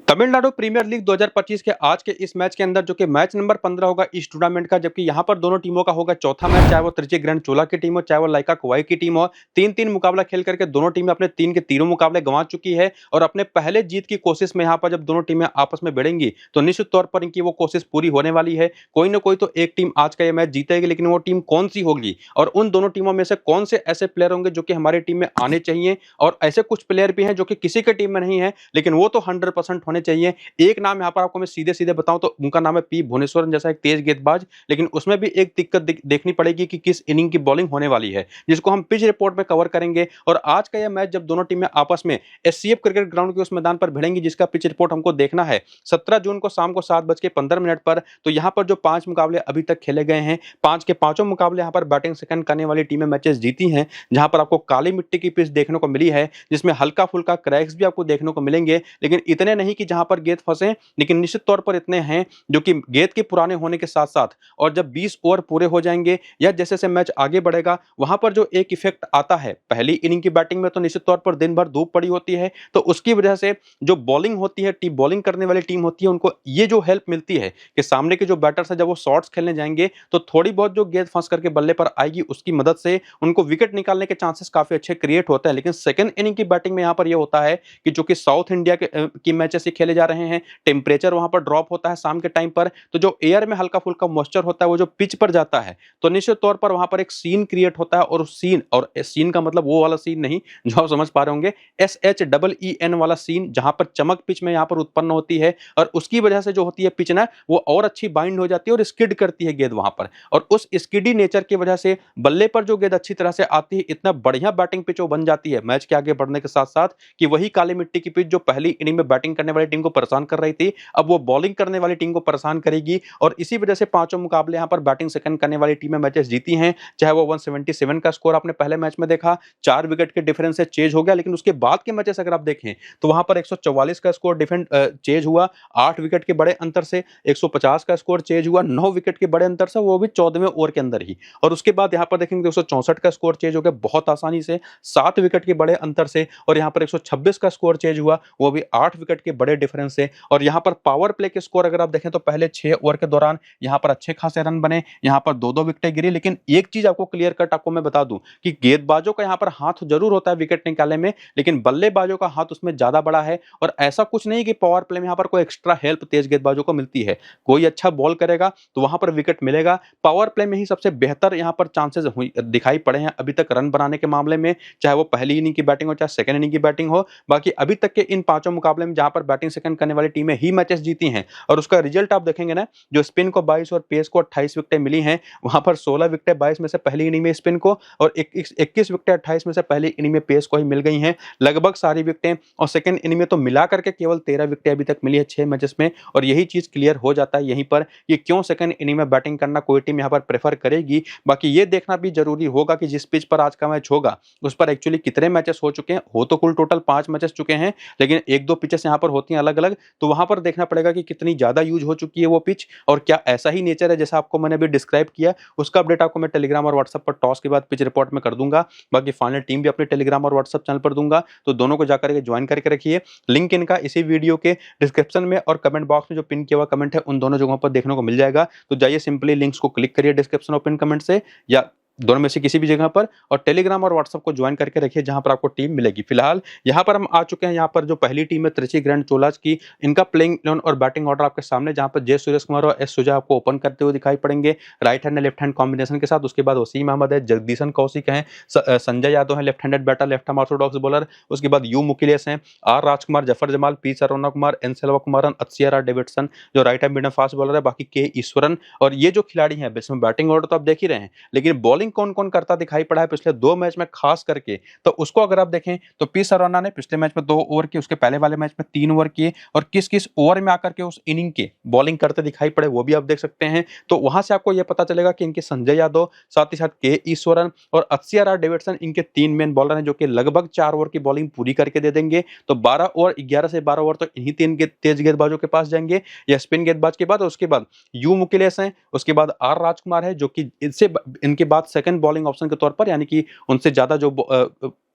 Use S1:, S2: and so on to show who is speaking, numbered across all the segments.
S1: Tamil Nadu premiere league 2025 के आज के इस मैच के अंदर जो कि मैच नंबर 15 होगा इस टूर्नामेंट का, जबकि यहां पर दोनों टीमों का होगा चौथा मैच, चाहे वो त्रिची ग्रैंड चोला की टीम हो चाहे वो लाइका कुवाई की टीम हो। 3-3 मुकाबला खेल करके दोनों टीमें अपने तीन के तीनों मुकाबले गंवा चुकी है और अपने पहले जीत की कोशिश में यहां पर जब दोनों टीमें आपस में भिड़ेंगी तो निश्चित तौर पर इनकी वो कोशिश पूरी होने वाली है। कोई ना कोई तो एक टीम आज का ये मैच जीतेगी, लेकिन वो टीम कौन सी होगी और उन दोनों टीमों में से कौन से ऐसे प्लेयर होंगे जो कि हमारी टीम में आने चाहिए, और ऐसे कुछ प्लेयर भी हैं जो कि किसी के टीम में नहीं है लेकिन वो तो 100% होने चाहिए। एक नाम यहाँ पर आपको मैं सीधे-सीधे बताऊं तो उनका नाम है पी भुवनेश्वरन, जैसा एक तेज गेंदबाज, लेकिन उसमें भी एक दिक्कत देखनी पड़ेगी कि किस इनिंग की बॉलिंग होने वाली है, जिसको हम पिच रिपोर्ट में कवर करेंगे। और आज का यह मैच जब दोनों टीमें आपस में एससीएफ क्रिकेट ग्राउंड के उस मैदान पर भिड़ेंगी जिसका पिच रिपोर्ट हमको देखना है 17 जून को शाम को 7:15 पर। तो यहाँ पर जो 5 मुकाबले अभी तक खेले गए हैं, 5 के पांचों मुकाबले यहाँ पर बैटिंग सेकंड करने वाली टीमें मैचेस जीती हैं, जहां पर आपको काली मिट्टी की पिच देखने को मिली है, जिसमें हल्का फुल्का क्रैक्स भी आपको देखने को मिलेंगे, लेकिन इतने नहीं कि जहां पर गेंद फंसे, लेकिन निश्चित तौर पर इतने हैं जो कि गेंद के पुराने होने के साथ-साथ और जब 20 ओवर पूरे हो जाएंगे या जैसे-जैसे मैच आगे बढ़ेगा, वहां पर जो एक इफेक्ट आता है, पहली इनिंग की बैटिंग में तो निश्चित तौर पर दिन भर धूप पड़ी होती है, तो उसकी वजह से जो बॉलिंग होती है, टीम बॉलिंग करने वाली टीम होती है, उनको ये जो हेल्प मिलती है कि सामने के जो बैटर्स हैं जब वो शॉट्स खेलने जाएंगे तो थोड़ी बहुत जो गेंद फंस करके बल्ले पर आएगी उसकी मदद से उनको विकेट निकालने के चांसेस काफी अच्छे क्रिएट होते हैं। लेकिन सेकंड इनिंग की बैटिंग में यहां पर ये होता है कि जो कि साउथ इंडिया के की मैचेस ही खेले जा रहे हैं, टेम्परेचर वहां पर ड्रॉप होता है शाम के टाइम पर, तो जो एयर में हल्का फुल्का मॉइस्चर होता है वो जो पिच पर जाता है तो निश्चित तौर पर वहां पर एक सीन क्रिएट होता है। और सीन, और सीन का मतलब वो वाला सीन नहीं जो आप समझ पा रहे होंगे, SHEEN वाला सीन, जहां पर चमक पिच में यहां पर उत्पन्न होती है और उसकी वजह से जो होती है पिच ना वो और अच्छी बाइंड हो जाती है और स्किड करती है गेंद वहां पर, और उस स्किडी नेचर की वजह से बल्ले पर जो गेंद अच्छी तरह से आती है, इतना बढ़िया बैटिंग पिच वो बन जाती है मैच के आगे बढ़ने के साथ साथ कि वही काली मिट्टी की पिच जो पहली इनिंग में बैटिंग करने वाली टीम को परेशान कर रही थी, अब वो बॉलिंग करने वाली टीम को परेशान करेगी। और इसी वजह से पांचों मुकाबले यहां पर बैटिंग सेकंड करने वाली टीमें मैचेस जीती हैं, चाहे वो 177 का स्कोर आपने पहले मैच में देखा, 4 विकेट के डिफरेंस से चेज हो गया, लेकिन उसके बाद के मैचेस अगर आप देखें तो वहां पर 144 का स्कोर डिफेंड चेज हुआ 8 विकेट के बड़े अंतर से, 150 का स्कोर चेज हुआ 9 विकेट के बड़े अंतर से, वो भी 14वें ओवर के अंदर ही। और उसके बाद यहां पर देखेंगे 164 का स्कोर चेज हो गया बहुत आसानी से 7 विकेट के बड़े अंतर से, और यहां पर 126 का स्कोर चेज हुआ वो भी 8 विकेट के बड़े डिफरेंस से। और यहां पर पावर प्ले के स्कोर अगर आप देखें तो पहले 6 ओवर के दौरान यहां पर अच्छे खासे रन बने, यहां पर 2-2 विकेटें गिरी। लेकिन एक चीज आपको क्लियर कट आपको मैं बता दूं कि गेंदबाजों का यहां पर हाथ जरूर होता है विकेट निकालने में, लेकिन बल्लेबाजों का हाथ उसमें ज्यादा बड़ा है। और ऐसा कुछ नहीं कि पावर प्ले में यहां पर कोई एक्स्ट्रा हेल्प तेज गेंदबाजों को मिलती है, कोई अच्छा बॉल करेगा तो वहां पर विकेट मिलेगा। पावर प्ले में ही सबसे बेहतर यहां पर चांसेस दिखाई पड़े हैं अभी तक रन बनाने के मामले में, चाहे वो पहली इनिंग की बैटिंग हो चाहे सेकंड इनिंग की बैटिंग हो। बाकी अभी तक के इन पांचों मुकाबले में जहां पर बैटिंग सेकंड करने वाली टीमें ही मैचेस जीती हैं, और उसका रिजल्ट आप देखेंगे ना, जो स्पिन को 22 और पेस को 28 विकेटें मिली हैं, वहां पर 16 विकेटें 22 में से पहली इनिंग में स्पिन को और 21 विकेटें 28 में से पहली इनिंग में पेस को ही मिल गई हैं लगभग सारी विकेटें। और सेकंड इनिंग में तो मिला करके केवल 13 विकेटें अभी तक मिली है 6 मैचेस में, और यही चीज क्लियर हो जाता है यहीं पर कि क्यों सेकंड इनिंग में बैटिंग करना कोई टीम यहां पर प्रेफर करेगी। बाकी ये देखना भी जरूरी होगा कि जिस पिच पर आज का मैच होगा उस पर एक्चुअली कितने मैचेस हो चुके हैं, हो तो कुल टोटल 5 मैचेस चुके हैं, लेकिन 1-2 पिचेस यहां पर होती हैं अलग अलग, तो वहां पर देखना पड़ेगा कि कितनी ज्यादा यूज हो चुकी है वो पिच और क्या ऐसा ही नेचर है जैसा आपको मैंने अभी डिस्क्राइब किया। उसका अपडेट आपको मैं टेलीग्राम और व्हाट्सएप पर टॉस के बाद पिच रिपोर्ट में कर दूंगा। बाकी फाइनल टीम भी अपने टेलीग्राम और व्हाट्सएप चैनल पर दूंगा, तो दोनों को जाकर के ज्वाइन करके रखिए। लिंक इनका इसी वीडियो के डिस्क्रिप्शन में और कमेंट बॉक्स में जो पिन किया हुआ कमेंट है उन दोनों जगहों पर देखने को मिल जाएगा। तो जाइए सिंपली लिंक्स को क्लिक करिए डिस्क्रिप्शन और पिन कमेंट से, या दोनों में से किसी भी जगह पर, और टेलीग्राम और व्हाट्सएप को ज्वाइन करके रखिए जहां पर आपको टीम मिलेगी। फिलहाल यहां पर हम आ चुके हैं, यहां पर जो पहली टीम है त्रिची ग्रैंड चोलाज की, इनका प्लेइंग 11 और बैटिंग ऑर्डर आपके सामने, जहां पर जय सूर्य कुमार और एस सुजा आपको ओपन करते हुए दिखाई पड़ेंगे right hand left hand combination के साथ। उसके बाद वसीम अहमद है, जगदीशन कौशिक है, संजय यादव है left handed batter left arm orthodox bowler. उसके बाद यू मुकिलेस हैं, R Rajkumar, Zafar Jamal, P Sarona Kumar, N Selva Kumaran, Athisayaraj Davidson जो right hand medium fast bowler है, बाकी के ईश्वरन। और ये जो खिलाड़ी हैं इसमें बैटिंग ऑर्डर तो आप देख ही रहे हैं, लेकिन बॉलिंग कौन कौन करता दिखाई पड़ा है पिछले 2 मैच में खास करके, तो उसको अगर आप देखें तो पी सरोना ने पिछले मैच में 2 ओवर किए, उसके पहले वाले मैच में 3 ओवर किए, और किस किस ओवर में आकर के उस इनिंग के बॉलिंग करते दिखाई पड़े वो भी आप देख सकते हैं। तो वहां से आपको यह पता चलेगा कि इनके संजय यादव, साथ ही साथ के ईश्वरन और अत्सियारा डेविडसन इनके 3 मेन बॉलर हैं जो कि लगभग 4 ओवर की बॉलिंग पूरी करके दे देंगे। तो 12 ओवर 11 से 12 ओवर तो इन्हीं 3 तेज गेंदबाजों के पास जाएंगे या स्पिन गेंदबाज के बाद। उसके बाद यू मुकिलेस हैं, उसके बाद आर राजकुमार है जो कि इनसे इनके बाद सेकंड बॉलिंग ऑप्शन के तौर पर, यानी कि उनसे ज्यादा जो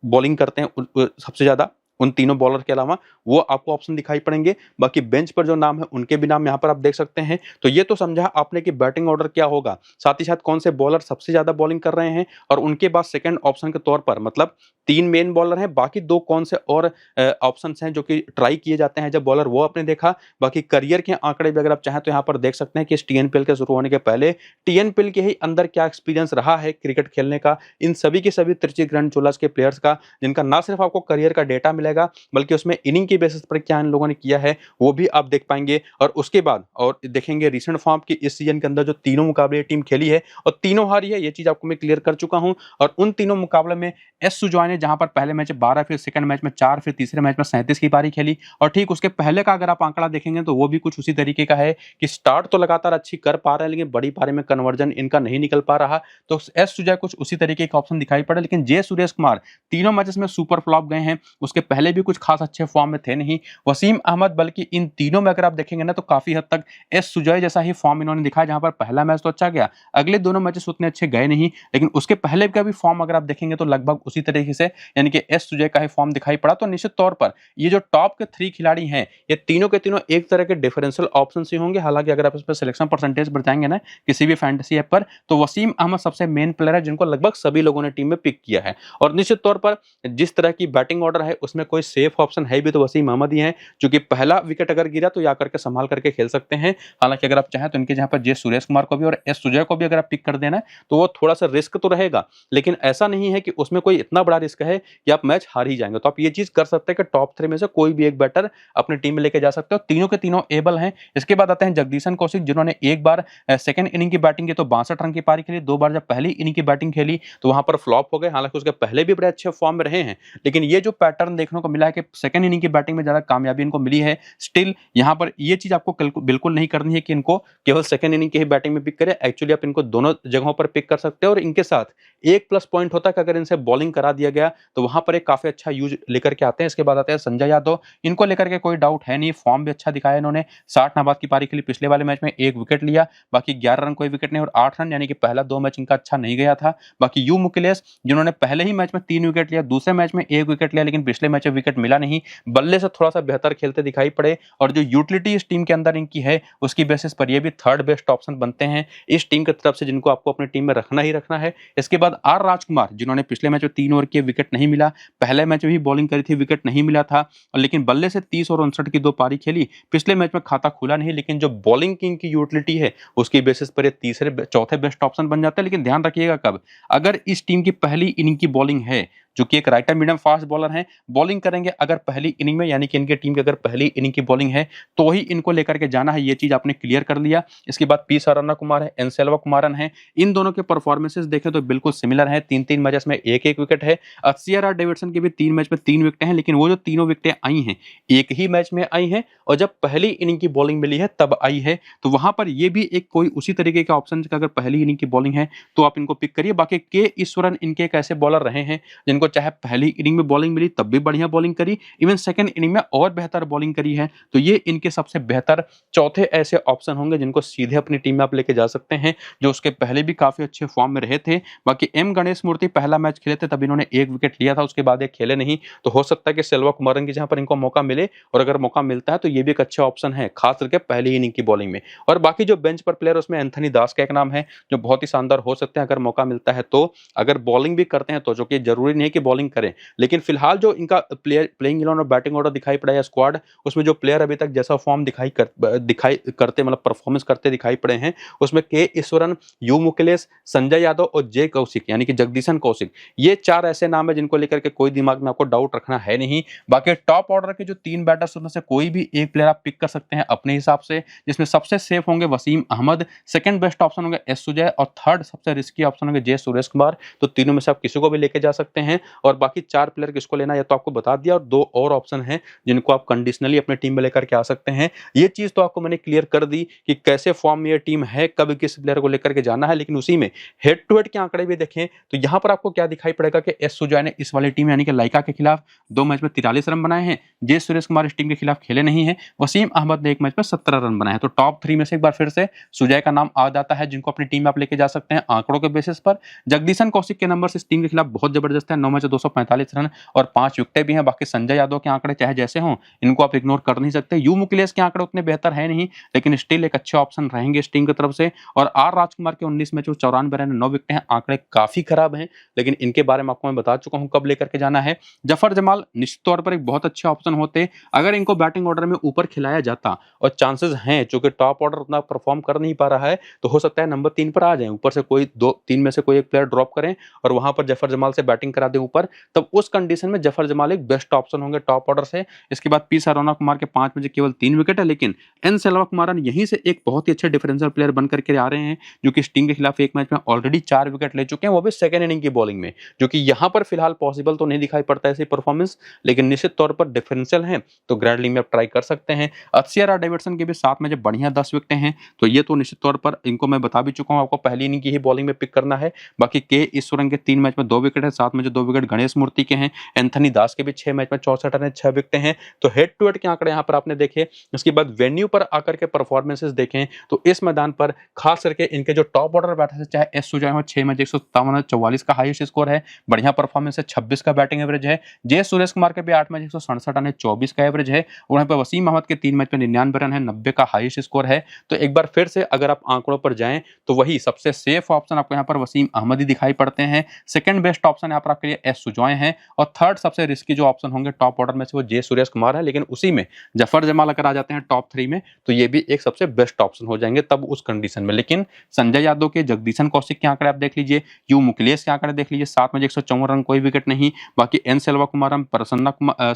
S1: बॉलिंग करते हैं सबसे ज्यादा उन तीनों बॉलर के अलावा वो आपको ऑप्शन दिखाई पड़ेंगे। बाकी बेंच पर जो नाम है उनके भी नाम यहाँ पर आप देख सकते हैं। तो ये तो समझा आपने कि बैटिंग ऑर्डर क्या होगा, साथ ही साथ कौन से बॉलर सबसे ज्यादा बॉलिंग कर रहे हैं और उनके बाद सेकंड ऑप्शन के तौर पर मतलब 3 मेन बॉलर हैं, बाकी 2 कौन से और ऑप्शंस हैं जो कि ट्राई किए जाते हैं जब बॉलर, वो आपने देखा। बाकी करियर के आंकड़े भी अगर आप चाहें तो यहाँ पर देख सकते हैं कि इस टीएनपीएल के शुरू होने के पहले टीएनपीएल के ही अंदर क्या एक्सपीरियंस रहा है क्रिकेट खेलने का इन सभी के सभी त्रिची ग्रैंड के प्लेयर्स का, जिनका ना सिर्फ आपको करियर का डेटा मिलेगा बल्कि उसमें इनिंग की बेसिस पर क्या इन लोगों ने किया है वो भी आप देख पाएंगे। और उसके बाद और देखेंगे रिसेंट फॉर्म की इस सीजन के अंदर जो तीनों मुकाबले टीम खेली है और तीनों हारी है, ये चीज आपको मैं क्लियर कर चुका हूं। और उन तीनों मुकाबले में एस सुजॉय ने जहां पर पहले मैच 12, फिर सेकंड मैच में 4, फिर तीसरे मैच में 37 की पारी खेली और ठीक उसके पहले का अगर आप आंकड़ा देखेंगे तो वो भी कुछ उसी तरीके का है कि स्टार्ट तो लगातार अच्छी कर पा रहे हैं लेकिन बड़ी पारी में कन्वर्जन इनका नहीं निकल पा रहा। तो एस सुजॉय कुछ उसी तरीके का ऑप्शन दिखाई पड़ा। लेकिन जे सुरेश कुमार तीनों मैचेस में सुपर फ्लॉप गए हैं, उसके पहले भी कुछ खास अच्छे फॉर्म में थे नहीं। वसीम अहमद बल्कि इन तीनों में अगर आप देखेंगे ना तो काफी हद तक एस सुजॉय जैसा ही फॉर्म इन्होंने दिखाया, जहां पर पहला मैच तो अच्छा गया, अगले दोनों मैचेस उतने अच्छे गए नहीं, लेकिन उसके पहले का भी फॉर्म अगर आप देखेंगे तो लगभग उसी तरीके से यानी कि एस सुजय का ही फॉर्म दिखाई पड़ा। तो निश्चित तौर पर ये जो टॉप के 3 खिलाड़ी हैं ये तीनों के तीनों एक तरह के डिफरेंशियल ऑप्शन ही होंगे। हालांकि अगर आप इस पर सिलेक्शन परसेंटेज पर जाएंगे ना किसी भी फैंटेसी ऐप पर तो वसीम अहमद सबसे मेन प्लेयर है जिनको लगभग सभी लोगों ने टीम में पिक किया है। और निश्चित तौर पर जिस तरह की बैटिंग ऑर्डर है उसमें कोई सेफ ऑप्शन है भी तो वसीम अहमद ही है, क्योंकि पहला विकेट अगर गिरा तो या करके संभाल करके खेल सकते हैं। हालांकि अगर आप चाहें तो इनके जहां पर जे सुरेश कुमार को भी और एस सुजय को भी अगर आप पिक कर देना तो वो थोड़ा सा रिस्क तो रहेगा, लेकिन ऐसा नहीं है कि उसमें कोई इतना बड़ा रिस्क है कि आप मैच हार ही जाएंगे। तो आप ये चीज कर सकते हैं कि टॉप 3 में से कोई भी एक बैटर अपनी टीम में लेके जा सकते हो, तीनों के तीनों एबल हैं। इसके बाद आते हैं जगदीशन कौशिक, जिन्होंने एक बार सेकंड इनिंग की बैटिंग की तो 62 रन की पारी खेली, 2 बार जब पहली इनिंग की बैटिंग खेली तो वहां पर फ्लॉप हो गए। हालांकि उसके पहले भी बड़े अच्छे फॉर्म में रहे हैं, लेकिन ये जो पैटर्न देखने को मिला है कि सेकंड इनिंग की बैटिंग में ज्यादा कामयाबी इनको मिली है। स्टिल यहां पर ये चीज आपको बिल्कुल नहीं करनी है कि इनको केवल सेकंड इनिंग की ही बैटिंग में पिक करें। एक्चुअली आप इनको दोनों जगहों पर पिक कर सकते हैं और इनके साथ एक प्लस पॉइंट होता है कि अगर इनसे बॉलिंग करा दिया गया तो वहां पर एक काफी अच्छा यूज लेकर के आते हैं। इसके बाद आते हैं संजय यादव, इनको लेकर के कोई डाउट है नहीं, फॉर्म भी अच्छा दिखाया इन्होंने, 60 नाबाद की पारी खेली, पिछले वाले मैच में 1 विकेट लिया, बाकी 11 रन कोई विकेट नहीं और 8 रन, यानी कि पहला 2 मैच इनका अच्छा नहीं गया था। बाकी यू मुकेलेश, जिन्होंने पहले ही मैच में 3 विकेट लिया, दूसरे मैच में 1 विकेट लिया, लेकिन पिछले मैच में विकेट मिला नहीं, बल्ले से थोड़ा सा बेहतर खेलते दिखाई पड़े और जो यूटिलिटी इस टीम के अंदर इनकी है उसकी बेसिस पर ये भी थर्ड बेस्ट ऑप्शन बनते हैं इस टीम की तरफ से, जिनको आपको अपनी टीम में रखना ही रखना है। इसके बाद आर राजकुमार, जिन्होंने पिछले मैच में 3 ओवर किए, विकेट नहीं मिला, पहले मैच में भी बॉलिंग करी थी, विकेट नहीं मिला था, लेकिन बल्ले से 30 और 59 की 2 पारी खेली, पिछले मैच में खाता खुला नहीं, लेकिन जो बॉलिंग की इनकी यूटिलिटी है उसकी बेसिस पर ये तीसरे चौथे बेस्ट ऑप्शन बन जाता है। लेकिन ध्यान रखिएगा कब, अगर इस टीम की पहली इनिंग की बॉलिंग है, जो कि एक राइटर मीडियम फास्ट बॉलर हैं, बॉलिंग करेंगे अगर पहली इनिंग में, यानी कि इनके टीम की अगर पहली इनिंग की बॉलिंग है तो ही इनको लेकर के जाना है, ये चीज आपने क्लियर कर लिया। इसके बाद पी सरन्ना कुमार है, एन सेल्वा कुमारन है, इन दोनों के परफॉर्मेंसेस देखें तो बिल्कुल सिमिलर है, 3-3 मैचेस में 1-1 विकेट है। सीआर डेविडसन के भी 3 मैच में 3 विकेट हैं, लेकिन वो जो तीनों विकेटें आई हैं एक ही मैच में आई हैं और जब पहली इनिंग की बॉलिंग मिली है तब आई है। तो वहां पर ये भी एक कोई उसी तरीके का ऑप्शन का, अगर पहली इनिंग की बॉलिंग है तो आप इनको पिक करिए। बाकी के ईश्वरन इनके एक ऐसे बॉलर रहे हैं जिनको चाहे पहली इनिंग में बॉलिंग मिली तब भी बढ़िया बॉलिंग करी, इवन सेकंड इनिंग में और बेहतर बॉलिंग करी है, तो ये इनके सबसे बेहतर चौथे ऐसे ऑप्शन होंगे जिनको सीधे अपनी टीम में आप लेके जा सकते हैं, जो उसके पहले भी काफी अच्छे फॉर्म में रहे थे। बाकी एम गणेश मूर्ति पहला मैच खेले थे तब इन्होंने 1 विकेट लिया था, उसके बाद ये खेले नहीं, तो हो सकता है कि सेल्वा कुमारन की जहां पर इनको मौका मिले, और अगर मौका मिलता है तो ये भी एक अच्छा ऑप्शन है, खास करके पहली इनिंग की बॉलिंग में। और बाकी जो बेंच पर प्लेयर उसमें एंथनी दास का एक नाम है जो बहुत ही शानदार हो सकते हैं अगर मौका मिलता है तो, अगर बॉलिंग भी करते हैं तो, जो कि जरूरी नहीं है कि बॉलिंग करें, लेकिन फिलहाल जो इनका प्लेइंग 11 और बैटिंग ऑर्डर दिखाई पड़ा है स्क्वाड, उसमें जो प्लेयर अभी तक जैसा फॉर्म दिखाई करते मतलब परफॉर्मेंस करते दिखाई पड़े हैं, उसमें के ईश्वरन, यू मुकेलेश, संजय यादव और जे कौशिक यानी कि जगदीशन कौशिक, ये 4 ऐसे नाम है जिनको लेकर के कोई दिमाग में आपको डाउट रखना है नहीं। बाकी टॉप ऑर्डर के जो 3 बैटर्स उसमें से कोई भी एक प्लेयर आप पिक कर सकते हैं अपने हिसाब से, जिसमें सबसे सेफ होंगे Wasim Ahmed, second best option होंगे एस सुजय और थर्ड सबसे रिस्की ऑप्शन होंगे जे सुरेश कुमार। तो तीनों में से आप किसी को भी लेके जा सकते हैं, और बाकी 4 प्लेयर किसको लेना है तो आपको बता दिया, और 2 और ऑप्शन हैं जिनको आप कंडीशनली अपने टीम में लेकर के आ सकते हैं। ये चीज तो आपको मैंने क्लियर कर दी कि कैसे फॉर्म में ये टीम है, कब किस प्लेयर को लेकर के जाना है, लेकिन उसी में हेड टू हेड के आंकड़े भी देखें तो यहां पर आपको क्या दिखाई पड़ेगा कि एस सुजय ने इस वाली टीम यानी कि लाइका के खिलाफ 2 मैच में 43 रन बनाए हैं, जे सुरेश कुमार इस टीम के खिलाफ खेले नहीं है, वसीम अहमद ने 1 मैच में 17 रन बनाए हैं। तो टॉप 3 में से एक बार फिर से सुजय का नाम आ जाता है जिनको अपनी टीम में आप लेके जा सकते हैं आंकड़ों के बेसिस पर। जगदीशन कौशिक के नंबर इस टीम के खिलाफ बहुत जबरदस्त है, 9 मैच 245 रन और 5 विकेटें भी हैं। बाकी संजय यादव के आंकड़े चाहे जैसे हों, इनको आप इग्नोर कर नहीं सकते। यू मुकेलेस के आंकड़े उतने बेहतर है नहीं, लेकिन स्टिल एक अच्छे ऑप्शन रहेंगे इस टीम की तरफ से। और आर राजकुमार के 19 मैचों 94 रन 9 विकेटें हैं, आंकड़े काफी खराब हैं, लेकिन इनके बारे में आपको मैं बता चुका हूं कब लेकर के जाना है। जफर जमाल निश्चित तौर पर एक बहुत अच्छे ऑप्शन होते अगर इनको बैटिंग ऑर्डर में ऊपर खिलाया जाता, और चांसेस हैं चूंकि टॉप ऑर्डर उतना परफॉर्म कर नहीं पा रहा है, तो हो सकता है नंबर 3 पर आ जाए, ऊपर से कोई 2-3 में से कोई एक प्लेयर ड्रॉप करें और वहां पर जफर जमाल से बैटिंग करा दें ऊपर, तब उस कंडीशन में जफर जमाल एक बेस्ट ऑप्शन होंगे टॉप ऑर्डर से। इसके बाद पी सरोना कुमार के 5 में केवल 3 विकेट है, लेकिन एन सेल्वा कुमारन यहीं से एक बहुत ही अच्छे डिफरेंशियल प्लेयर बन करके आ रहे हैं, जो कि टीम के खिलाफ एक मैच में ऑलरेडी 4 विकेट ले चुके हैं, वो भी सेकंड इनिंग की बॉलिंग में, जो कि यहां पर फिलहाल पॉसिबल तो नहीं दिखाई पड़ता ऐसी परफॉर्मेंस, लेकिन निश्चित तौर पर डिफरेंशियल है, तो ग्रैंड लीग में आप ट्राई कर सकते हैं। अक्षर डेविडसन के भी 7 में बढ़िया 10 विकेटें हैं, तो ये तो निश्चित तौर पर इनको मैं बता भी चुका हूं, आपको पहली इनिंग की ही बॉलिंग में पिक करना है। बाकी के ईश्वरन के 3 मैच में 2 विकेट है, 7 में 2 विकेट गणेश मूर्ति के हैं। एंथनी दास के भी 6 मैच में 64 रन 6 विकेटें हैं। तो हेड टू हेड के आंकड़े यहां पर आपने देखे। इसके बाद वेन्यू पर आकर के परफॉर्मेंसेस देखें तो इस मैदान पर खास करके इनके जो टॉप ऑर्डर बैटर है, चाहे एस सुजय हो, 6 मैच 157 44 का हाईएस्ट स्कोर है, बढ़िया परफॉर्मेंस है, 26 का बैटिंग एवरेज है। जे सुरेश कुमार के भी 8 मैच 167 रन 24 का एवरेज है। वहीं पर वसीम अहमद के 3 मैच में 99 रन है, 90 का हाईएस्ट स्कोर है। तो एक बार फिर से अगर आप आंकड़ों पर जाएं तो वही सबसे सेफ ऑप्शन आपको यहाँ पर वसीम अहमद ही दिखाई पड़ते हैं। सेकंड बेस्ट ऑप्शन यहाँ पर आपके लिए एस सुजॉय है, और थर्ड सबसे रिस्की जो ऑप्शन होंगे टॉप ऑर्डर में से वो जे सुरेश कुमार है, लेकिन उसी में जफर जमाल अगर आ जाते हैं टॉप 3 में तो ये भी एक सबसे बेस्ट ऑप्शन हो जाएंगे तब उस कंडीशन में। लेकिन संजय यादव के, जगदीशन कौशिक के आंकड़े आप देख लीजिए, यू मुकेलेस के आंकड़े देख लीजिए, 7 में 154 रन कोई विकेट नहीं। बाकी N Selva Kumaram, Prasanna Kumar,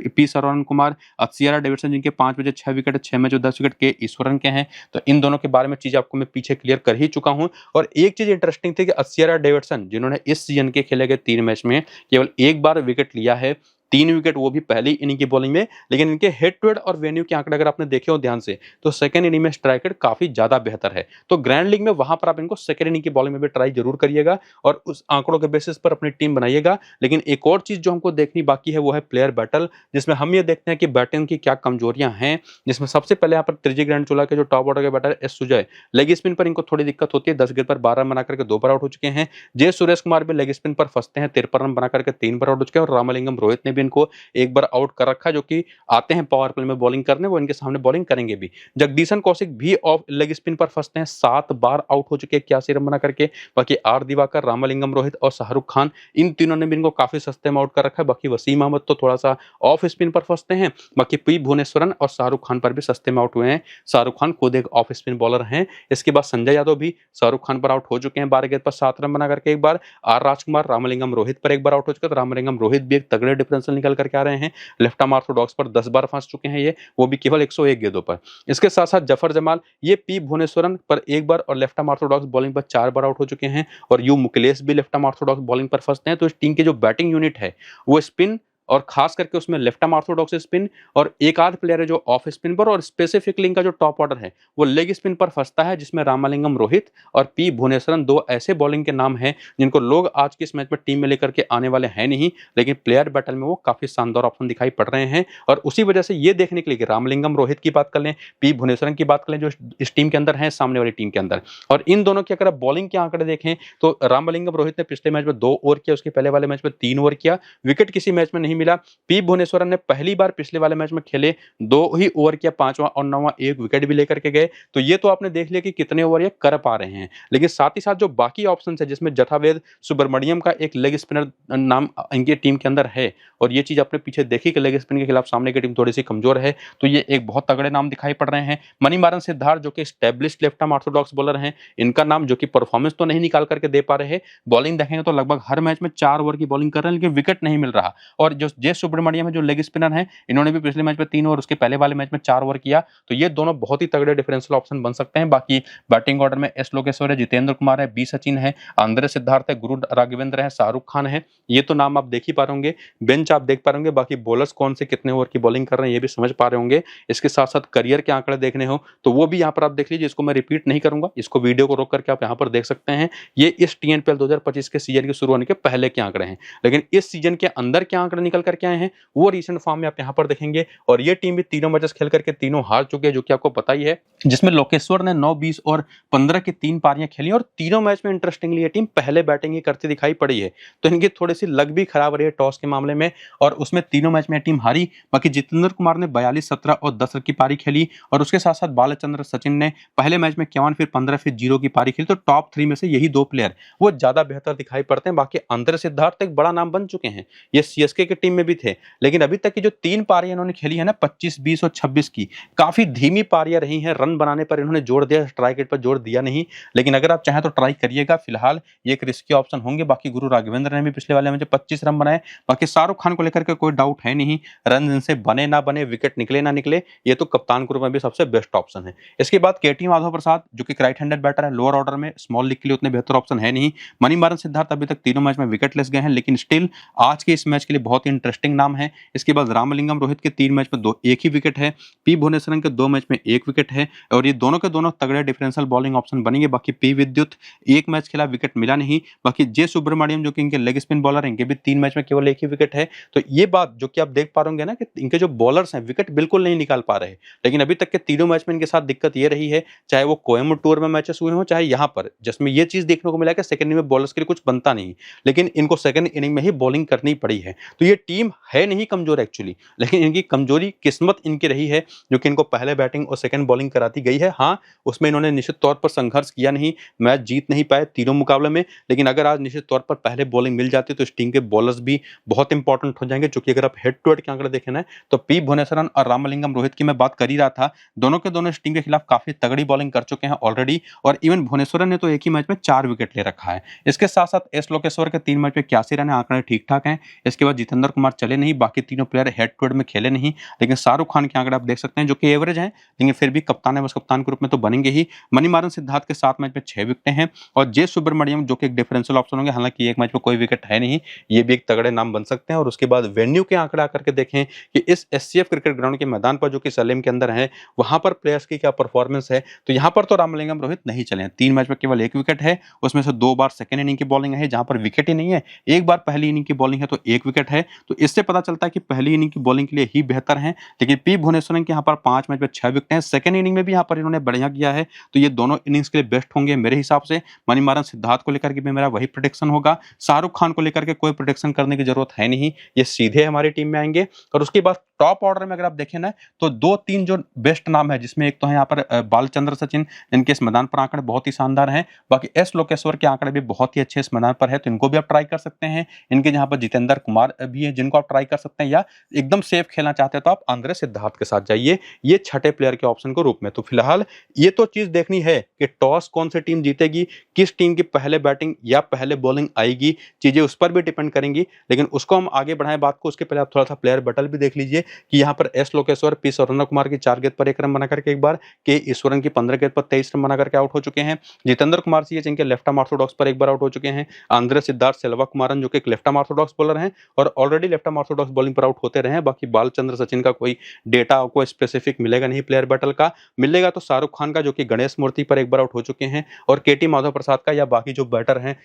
S1: P Saravan Kumar, Akshara Davidson जिनके 5 में 6 विकेट, 6 में 10 विकेट के ईश्वरन के हैं। तो इन दोनों के बारे में चीज आपको मैं पीछे क्लियर कर ही चुका हूं। और एक चीज इंटरेस्टिंग थी कि अक्षरा डेविडसन जिन्होंने इस सीजन के खेले गए 3 मैच में केवल एक बार विकेट लिया है, 3 विकेट वो भी पहली इनिंग की बॉलिंग में, लेकिन इनके हेड टू हेड और वेन्यू के आंकड़े अगर आपने देखे हो ध्यान से तो सेकंड इनिंग में स्ट्राइक रेट काफी ज्यादा बेहतर है। तो ग्रैंड लीग में वहां पर आप इनको सेकंड इनिंग की बॉलिंग में भी ट्राई जरूर करिएगा और उस आंकड़ों के बेसिस पर अपनी टीम बनाइएगा। लेकिन एक और चीज जो हमको देखनी बाकी है वो है प्लेयर बैटल, जिसमें हम ये देखते हैं कि बैटिंग की क्या कमजोरियां हैं। जिसमें सबसे पहले यहाँ पर त्रिजी ग्रैंड चोला के जो टॉप ऑर्डर के batter S Sujay, leg spin पर इनको थोड़ी दिक्कत होती है, 10 गेंद पर 12 रन बना करके 2 बार आउट हो चुके हैं। जे सुरेश कुमार भी लेग स्पिन पर फंसते हैं, 53 रन बना करके 3 बार आउट हो चुके हैं। और रामलिंगम रोहित ने भी इनको एक आउट कर रखा, जो कि आते हैं पावर प्ले में बॉलिंग करने, वो इनके सामने बॉलिंग करेंगे भी। जगदीशन कौशिक भी ऑफ लेग स्पिन पर फंसते हैं, 7 बार आउट हो चुके हैं 81 रन बना करके। बाकी आर दिवाकर, रामलिंगम रोहित और शाहरुख खान, इन तीनों ने भी इनको काफी सस्ते में आउट कर रखा है। बाकी वसीम अहमद तो थोड़ा सा ऑफ स्पिन पर फंसते हैं। बाकी पी भुवनेश्वरन और शाहरुख खान पर भी सस्ते में आउट हुए हैं। शाहरुख खान खुद एक ऑफ स्पिन बॉलर हैं। इसके बाद संजय यादव भी शाहरुख खान पर आउट हो चुके हैं, 12 गेंद पर 7 रन बना करके एक बार। आर राजकुमार, रामलिंगम रोहित पर एक बार आउट हो चुके हैं, तो रामलिंगम रोहित भी एक तगड़े डिफरेंशियल निकल करके आ रहे हैं। लेफ्ट आर्म ऑर्थोडॉक्स पर 10 बार फंस चुके हैं ये, वो भी केवल 101 गेंदों पर। इसके साथ साथ जफर जमाल ये पी भुवनेश्वरन पर एक बार और लेफ्ट आर्म ऑर्थोडॉक्स बॉलिंग पर 4 बार आउट हो चुके हैं। और यू मुकेलेस भी लेफ्ट आर्म ऑर्थोडॉक्स बॉलिंग पर फंसते हैं। तो इस टीम की जो बैटिंग यूनिट है वो स्पिन और खास करके उसमें लेफ्ट आर्म ऑर्थोडॉक्स स्पिन और एक आध प्लेयर है जो ऑफ स्पिन पर, और स्पेसिफिकली इनका जो टॉप ऑर्डर है वो लेग स्पिन पर फंसता है, जिसमें रामलिंगम रोहित और पी भुवनेश्वरन 2 ऐसे बॉलिंग के नाम हैं जिनको लोग आज के इस मैच में टीम में लेकर के आने वाले हैं नहीं, लेकिन प्लेयर बैटल में वो काफी शानदार ऑप्शन दिखाई पड़ रहे हैं। और उसी वजह से ये देखने के लिए कि रामलिंगम रोहित की बात कर लें, पी भुवनेश्वरन की बात कर लें, जो इस टीम के अंदर है सामने वाली टीम के अंदर, और इन दोनों की अगर आप बॉलिंग के आंकड़े देखें तो रामलिंगम रोहित ने पिछले मैच में 2 ओवर किया, उसके पहले वाले मैच में 3 ओवर किया, विकेट किसी मैच में नहीं मिला। पी भुवनेश्वरन ने पहली बार पिछले वाले मैच में खेले 2 ही ओवर किया, 5वां और 9वां 1 विकेट भी लेकर के गए। तो ये तो आपने देख लिया कि कितने ओवर ये कर पा रहे हैं। लेकिन साथ ही साथ जो बाकी ऑप्शन है, जिसमें जथावेद सुब्रमण्यम का एक लेग स्पिनर नाम इनकी टीम के अंदर है, और ये चीज आपने पीछे देखी कि लेग स्पिन के खिलाफ सामने की टीम थोड़ी सी कमजोर है, तो ये एक बहुत तगड़े नाम दिखाई पड़ रहे हैं। मणिमारन सिद्धार्थ जो कि established left arm orthodox bowler हैं, इनका नाम, जो कि परफॉर्मेंस तो नहीं निकाल करके दे पा रहे हैं, बॉलिंग देखेंगे तो लगभग हर मैच में 4 ओवर की बॉलिंग कर रहे हैं, लेकिन विकेट नहीं मिल रहा। और जो जे सुब्रमण्यम है जो लेग स्पिनर हैं, इन्होंने भी पिछले मैच में 3 ओवर, उसके पहले वाले मैच में 4 ओवर किया। तो ये दोनों बहुत ही तगड़े डिफरेंशियल ऑप्शन बन सकते हैं। बाकी बैटिंग ऑर्डर में एस लोकेश्वर है, जितेंद्र कुमार है, बी सचिन है, आंद्रे सिद्धार्थ है, गुरु राघवेंद्र है, शाहरुख खान है, ये तो नाम आप देख ही पा रहे होंगे, बेंच आप देख पा रहे होंगे। बाकी बॉलर्स कौन से कितने ओवर की बॉलिंग कर रहे हैं ये भी समझ पा रहे होंगे। इसके साथ साथ करियर के आंकड़े देखने हो तो वो भी यहाँ पर आप देख लीजिए, इसको मैं रिपीट नहीं करूंगा, इसको वीडियो को रोक करके आप यहाँ पर देख सकते हैं। ये इस TNPL 2025 के सीजन के शुरू होने के पहले के आंकड़े हैं, लेकिन इस सीजन के अंदर के आंकड़े निकल करके आए हैं वो रिसेंट फॉर्म में आप यहाँ पर देखेंगे। और ये टीम भी तीनों मैचेस खेल करके तीनों हार चुके हैं, जो कि आपको पता ही है, जिसमें लोकेश्वर ने 9, 20 और 15 की 3 पारियां खेली और तीनों मैच में इंटरेस्टिंगली ये टीम पहले बैटिंग ही करती दिखाई पड़ी है। तो इनकी थोड़ी सी लक भी खराब रही है टॉस के मामले में, और उसमें तीनों मैच में टीम हारी। बाकी जितेंद्र कुमार ने 42, 17 और 10 रन की पारी खेली, और उसके साथ साथ बालचंद्र सचिन ने पहले मैच में 51, फिर 15, फिर 0 की पारी खेली। तो टॉप 3 में से यही 2 प्लेयर वो ज्यादा बेहतर दिखाई पड़ते हैं। बाकी अंतरे सिद्धार्थ एक बड़ा नाम बन चुके हैं, ये सीएसके की टीम में भी थे, लेकिन अभी तक की जो 3 पारियां इन्होंने खेली है ना, 25, 20 और 26 की, काफी धीमी पारियां रही हैं। रन बनाने पर इन्होंने जोर दिया, स्ट्राइक रेट पर जोर दिया नहीं। लेकिन अगर आप चाहें तो ट्राई करिएगा, फिलहाल ये एक रिस्की ऑप्शन होंगे। बाकी गुरु राघवेंद्र ने भी पिछले वाले में 25 रन बनाए। बाकी शाहरुख खान को लेकर के कोई डाउट है नहीं, रन इनसे बने ना बने, विकेट निकले ना निकले, ये तो कप्तान के रूप में भी सबसे बेस्ट ऑप्शन है। इसके बाद केटी माधव प्रसाद, जो कि राइट हैंडेड बैटर है, लोअर ऑर्डर में स्मॉल लीग के लिए उतने बेहतर ऑप्शन है नहीं। मणिमारन सिद्धार्थ अभी तक तीनों मैच में विकेट लेस गए हैं, लेकिन स्टिल आज के इस मैच के लिए बहुत ही इंटरेस्टिंग नाम है। इसके बाद रामलिंगम रोहित के 3 मैच में 1 ही विकेट है, पी भुवनेश्वरन के 2 मैच में 1 विकेट है, और ये दोनों के दोनों तगड़े डिफरेंशियल बॉलिंग ऑप्शन बनेंगे। बाकी पी विद्युत 1 मैच खेला, विकेट मिला नहीं। बाकी जे सुब्रमण्यम, जो कि इनके लेग स्पिन बॉलर हैं, इनके भी 3 मैच में केवल 1 ही विकेट है। तो ये बात जो कि आप देख पा रहे ना कि इनके जो बॉलर्स हैं विकेट बिल्कुल नहीं निकाल पा रहे, लेकिन अभी तक के तीनों मैच में इनके साथ दिक्कत ये रही है, चाहे वो कोयम्बटूर में मैचेस हुए हों, चाहे यहाँ पर, जिसमें ये चीज देखने को मिला कि सेकंड इनिंग में बॉलर्स के लिए कुछ बनता नहीं, लेकिन इनको सेकंड इनिंग में ही बॉलिंग करनी पड़ी है। तो ये टीम है नहीं कमजोर एक्चुअली, लेकिन इनकी कमजोरी किस्मत इनकी रही है, जो कि इनको पहले बैटिंग और सेकंड बॉलिंग कराती गई है। हाँ, उसमें इन्होंने निश्चित तौर पर संघर्ष किया नहीं, मैच जीत नहीं पाए तीनों मुकाबले में, लेकिन अगर आज निश्चित तौर पर पहले बॉलिंग मिल जाती तो इस टीम के बॉलर्स भी बहुत इंपॉर्टेंट हो जाएंगे। क्योंकि अगर आप हेड टू हेड के आंकड़े देखें ना, तो पी भुवनेश्वरन और रामलिंगम रोहित की मैं बात कर ही रहा था, दोनों के दोनों इस टीम के खिलाफ काफी तगड़ी बॉलिंग कर चुके हैं ऑलरेडी, और इवन भुवनेश्वरन ने तो एक ही मैच में 4 विकेट ले रखा है। इसके साथ साथ एस लोकेश्वर के 3 मैच में 81 रन, आंकड़े ठीक ठाक हैं। इसके बाद जितेंद्र कुमार चले नहीं, बाकी तीनों प्लेयर हेड टू हेड में खेले नहीं, लेकिन शाहरुख खान के आंकड़े आप देख सकते हैं जो कि एवरेज हैं, लेकिन फिर भी कप्तान है, बस कप्तान के रूप में तो बनेंगे ही। मणिमारन सिद्धार्थ के 7 मैच में 6 विकेटें हैं, और जे सुब्रमण्यम जो कि एक डिफरेंशियल ऑप्शन होंगे, हालांकि एक मैच में कोई विकेट है नहीं, ये भी एक तगड़े नाम बन सकते हैं। और उसके बाद वेन्यू के आंकड़े आकर के देखें कि इस एससीएफ क्रिकेट ग्राउंड के मैदान पर, जो कि सलेम के अंदर है, वहां पर प्लेयर्स की क्या परफॉर्मेंस है। तो यहां पर तो रामलिंगम रोहित नहीं चले हैं, 3 मैच में केवल 1 विकेट है, उसमें से 2 बार सेकंड इनिंग की बॉलिंग है जहां पर विकेट ही नहीं है, 1 बार पहली इनिंग की बॉलिंग है तो 1 विकेट है। तो इससे पता चलता है कि पहली इनिंग की बॉलिंग के लिए ही बेहतर है। लेकिन पी भुवनेश्वरन के यहाँ पर 5 मैच में 6 विकेट हैं, सेकंड इनिंग में भी यहाँ पर इन्होंने बढ़िया किया है, तो ये दोनों इनिंग्स के लिए बेस्ट होंगे मेरे हिसाब से। मणिमारन सिद्धार्थ को लेकर के भी मेरा वही प्रेडिक्शन होगा। शाहरुख खान को लेकर के कोई प्रेडिक्शन करने की जरूरत है नहीं, ये सीधे हमारी टीम में आएंगे। और उसके बाद टॉप ऑर्डर में अगर आप देखें ना, तो 2-3 जो बेस्ट नाम है, जिसमें एक तो है यहाँ पर बालचंद्र सचिन, इनके इस मैदान पर आंकड़े बहुत ही शानदार हैं। बाकी एस लोकेश्वर के आंकड़े भी बहुत ही अच्छे इस मैदान पर है, तो इनको भी आप ट्राई कर सकते हैं। इनके यहाँ पर जितेंद्र कुमार भी है जिनको आप ट्राई कर सकते हैं, या एकदम सेफ खेलना चाहते हैं तो आप अंद्रे सिद्धार्थ के साथ जाइए, ये छठे प्लेयर के ऑप्शन के रूप में। तो फिलहाल ये तो चीज देखनी है कि टॉस कौन सी टीम जीतेगी, किस टीम की पहले बैटिंग या पहले बॉलिंग आएगी, चीजें उस पर भी डिपेंड करेंगी। लेकिन उसको हम आगे बढ़ाएं बात को, उसके पहले आप थोड़ा सा प्लेयर बैटल भी देख लीजिए कि यहाँ पर एस लोकेश्वर, पी सुरेंद्र कुमार की 4 गेंद पर 1 रन बना करके एक बार, के ईश्वरन की 15 गेंद पर 23 रन बना करके आउट हो चुके हैं। जितेंद्र कुमार सिंह जिनके लेफ्ट आर्म ऑर्थोडॉक्स पर एक बार आउट हो चुके हैं। अंद्रे सिद्धार्थ सेल्वा कुमारन जो कि एक लेफ्ट आर्म ऑर्थोडॉक्स बॉलर हैं और already left arm Orthodox bowling पर आउट होते रहे हैं। बाकी बालचंद्र सचिन का कोई डेटा आपको स्पेसिफिक मिलेगा नहीं प्लेयर बैटल का, मिलेगा तो शाहरुख खान का जो कि गणेश मूर्ति पर एक बार आउट हो चुके हैं, और केटी माधव प्रसाद का, या बाकी जो बैटर हैं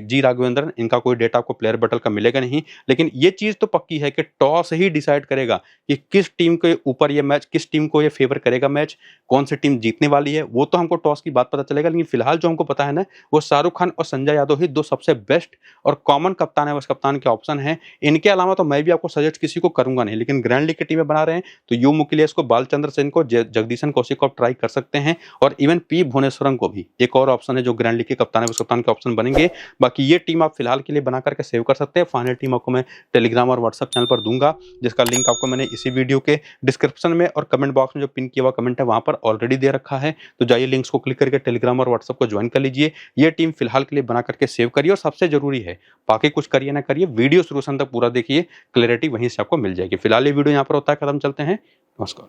S1: जी राघवेंद्रन, इनका कोई डेटा आपको प्लेयर बैटल का मिलेगा नहीं। लेकिन ये चीज तो पक्की है कि टॉस ही डिसाइड करेगा कि किस टीम के ऊपर ये मैच, किस टीम को ये फेवर करेगा मैच, कौन सी टीम जीतने वाली है, वो तो हमको टॉस की बात पता चलेगा। लेकिन फिलहाल जो हमको पता है ना, वो शाहरुख खान और संजय यादव ही 2 सबसे बेस्ट और कॉमन कप्तान है, बस कप्तान के ऑप्शन है। इनके अलावा तो मैं भी आपको सजेस्ट किसी को करूंगा नहीं। लेकिन ग्रैंड लीग की टीमें बना रहे हैं तो यू मुकिलियस को, बालचंद्र सेन को, जगदीशन कौशिक को आप ट्राई कर सकते हैं, और इवन पी भुवनेश्वरन को भी एक और ऑप्शन है जो ग्रैंड लीग के कप्तान है, उस कप्तान के ऑप्शन बनेंगे। बाकी ये टीम आप फिलहाल के लिए बना करके सेव कर सकते हैं। फाइनल टीम आपको मैं टेलीग्राम और व्हाट्सएप चैनल पर दूंगा, जिसका लिंक आपको मैंने इसी वीडियो के डिस्क्रिप्शन में और कमेंट बॉक्स में जो पिन किया हुआ कमेंट है वहां पर ऑलरेडी दे रखा है। तो जाइए लिंक्स को क्लिक करके टेलीग्राम और व्हाट्सएप को ज्वाइन कर लीजिए। ये टीम फिलहाल के लिए बना करके सेव करिए, और सबसे जरूरी है बाकी कुछ करिए ना करिए, वीडियो शुरू से अंत तक पूरा देखिए, क्लैरिटी वहीं से आपको मिल जाएगी। फिलहाल ये वीडियो यहाँ पर होता है खत्म, चलते हैं, नमस्कार।